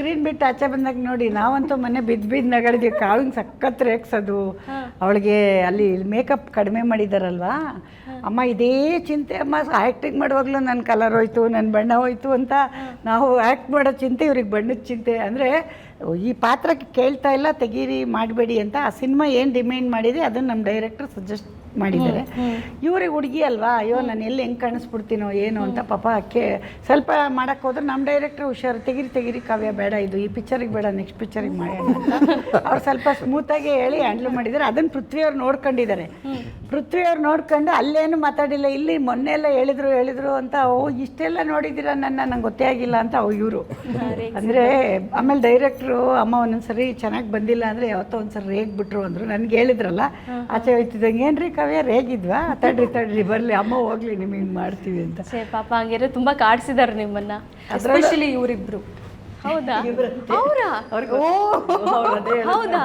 Screen ಬಿಟ್ಟು ಆಚೆ ಬಂದಾಗ ನೋಡಿ ನಾವಂತೂ ಮನೆ ಬಿದ್ದು ನಗಡಿದ್ವಿ. ಕಾವಿಂಗ್ ಸಖತ್ ರೇಗ್ಸೋದು ಅವಳಿಗೆ. ಅಲ್ಲಿ ಮೇಕಪ್ ಕಡಿಮೆ ಮಾಡಿದಾರಲ್ವಾ ಅಮ್ಮ, ಇದೇ ಚಿಂತೆ ಅಮ್ಮ. ಆ್ಯಕ್ಟಿಂಗ್ ಮಾಡುವಾಗಲೂ ನನ್ನ ಕಲರ್ ಹೋಯ್ತು, ನನ್ನ ಬಣ್ಣ ಹೋಯ್ತು ಅಂತ. ನಾವು ಆ್ಯಕ್ಟ್ ಮಾಡೋ ಚಿಂತೆ, ಇವ್ರಿಗೆ ಬಣ್ಣದ ಚಿಂತೆ. ಅಂದರೆ ಈ ಪಾತ್ರಕ್ಕೆ ಕೇಳ್ತಾ ಇಲ್ಲ, ತೆಗೀರಿ ಮಾಡಬೇಡಿ ಅಂತ. ಆ ಸಿನಿಮಾ ಏನು ಡಿಮ್ಯಾಂಡ್ ಮಾಡಿದೆ ಅದನ್ನು ನಮ್ಮ ಡೈರೆಕ್ಟರ್ ಸಜೆಸ್ಟ್ ಮಾಡಿದ್ದಾರೆ. ಇವ್ರಿಗೆ ಹುಡುಗಿ ಅಲ್ವಾ, ಅಯ್ಯೋ ನಾನು ಎಲ್ಲಿ ಹೆಂಗೆ ಕಾಣಿಸ್ಬಿಡ್ತೀನೋ ಏನು ಅಂತ ಪಾಪ ಸ್ವಲ್ಪ ಮಾಡೋಕ್ಕೆ ಹೋದ್ರೆ ನಮ್ಮ ಡೈರೆಕ್ಟ್ರ್ ಹುಷಾರು, ತೆಗಿರಿ ಕಾವ್ಯ, ಬೇಡ ಇದು ಈ ಪಿಕ್ಚರಿಗೆ ಬೇಡ, ನೆಕ್ಸ್ಟ್ ಪಿಕ್ಚರಿಗೆ ಮಾಡೋಣ ಅಂತ ಅವ್ರು ಸ್ವಲ್ಪ ಸ್ಮೂತಾಗಿ ಹೇಳಿ ಹ್ಯಾಂಡ್ಲ್ ಮಾಡಿದ್ದಾರೆ. ಅದನ್ನು ಪೃಥ್ವಿಯವ್ರು ನೋಡ್ಕೊಂಡಿದ್ದಾರೆ. ಪೃಥ್ವಿಯವ್ರು ನೋಡ್ಕೊಂಡು ಅಲ್ಲೇನು ಮಾತಾಡಿಲ್ಲ, ಇಲ್ಲಿ ಮೊನ್ನೆ ಎಲ್ಲ ಹೇಳಿದ್ರು ಅಂತ. ಇಷ್ಟೆಲ್ಲ ನೋಡಿದ್ದೀರಾ ನಂಗೆ ಗೊತ್ತೇ ಆಗಿಲ್ಲ ಅಂತ ಇವರು. ಅಂದರೆ ಆಮೇಲೆ ಡೈರೆಕ್ಟ್ರು ಅಮ್ಮ ಒಂದೊಂದ್ಸರಿ ಚೆನ್ನಾಗಿ ಬಂದಿಲ್ಲ ಅಂದರೆ ಯಾವತ್ತೋ ಒಂದ್ಸರಿ ರೇಗ್ಬಿಟ್ರು ಅಂದರು. ನನಗೆ ಹೇಳಿದ್ರಲ್ಲ ಆಚೆ ಹೋಯ್ತಿದ್ದಂಗೆ, ಏನ್ರಿ ಕಾವ್ಯ ರೇಗಿದ್ವಾ, ತಡ್ರಿ ಬರಲಿ ಅಮ್ಮ ಹೋಗ್ಲಿ ನಿಮಗೆ ಮಾಡ್ತೀವಿ ಅಂತ. ಪಾಪ ಹಂಗಿದ್ರೆ ತುಂಬ ಕಾಡ್ಸಿದ್ದಾರೆ ನಿಮ್ಮನ್ನ, ಎಸ್ಪೆಷಲಿ ಇವರಿಬ್ರು. ಹೌದಾ? ಹೌದಾ?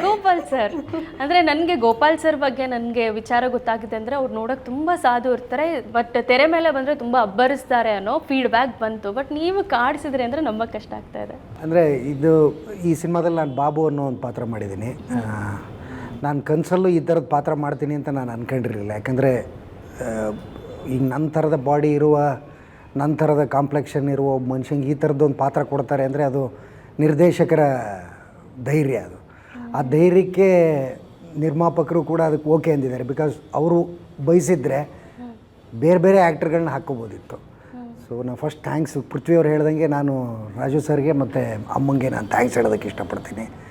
ಗೋಪಾಲ್ ಸರ್ ಅಂದರೆ ನನಗೆ ಗೋಪಾಲ್ ಸರ್ ಬಗ್ಗೆ ನನಗೆ ವಿಚಾರ ಗೊತ್ತಾಗಿದೆ ಅಂದರೆ ಅವ್ರು ನೋಡೋಕೆ ತುಂಬ ಸಾಧು ಇರ್ತಾರೆ, ಬಟ್ ತೆರೆ ಮೇಲೆ ಬಂದರೆ ತುಂಬ ಅಬ್ಬರಿಸ್ತಾರೆ ಅನ್ನೋ ಫೀಡ್ಬ್ಯಾಕ್ ಬಂತು. ಬಟ್ ನೀವು ಕಾಡಿಸಿದ್ರಿ ಅಂದರೆ ನಂಬಕ್ಕೆ ಕಷ್ಟ ಆಗ್ತಾ ಇದೆ. ಅಂದರೆ ಈ ಸಿನಿಮಾದಲ್ಲಿ ನಾನು ಬಾಬು ಅನ್ನೋ ಒಂದು ಪಾತ್ರ ಮಾಡಿದ್ದೀನಿ. ನಾನು ಕನಸಲ್ಲೂ ಈ ಥರದ ಪಾತ್ರ ಮಾಡ್ತೀನಿ ಅಂತ ನಾನು ಅಂದ್ಕೊಂಡಿರಲಿಲ್ಲ. ಯಾಕಂದರೆ ಈಗ ನನ್ನ ಥರದ ಬಾಡಿ ಇರುವ, ನನ್ನ ಥರದ ಕಾಂಪ್ಲೆಕ್ಷನ್ ಇರುವ ಮನುಷ್ಯಂಗೆ ಈ ಥರದ್ದೊಂದು ಪಾತ್ರ ಕೊಡ್ತಾರೆ ಅಂದರೆ ಅದು ನಿರ್ದೇಶಕರ ಧೈರ್ಯ. ಅದು ಆ ಧೈರ್ಯಕ್ಕೆ ನಿರ್ಮಾಪಕರು ಕೂಡ ಅದಕ್ಕೆ ಓಕೆ ಅಂದಿದ್ದಾರೆ. ಬಿಕಾಸ್ ಅವರು ಬಯಸಿದ್ರೆ ಬೇರೆ ಆ್ಯಕ್ಟರ್ಗಳನ್ನ ಹಾಕ್ಕೋಬೋದಿತ್ತು. ಸೊ ನಾನು ಫಸ್ಟ್ ಥ್ಯಾಂಕ್ಸ್ ಪೃಥ್ವಿಯವ್ರು ಹೇಳ್ದಂಗೆ ನಾನು ರಾಜು ಸರ್ಗೆ ಮತ್ತು ಅಮ್ಮಂಗೆ ನಾನು ಥ್ಯಾಂಕ್ಸ್ ಹೇಳೋದಕ್ಕೆ ಇಷ್ಟಪಡ್ತೀನಿ.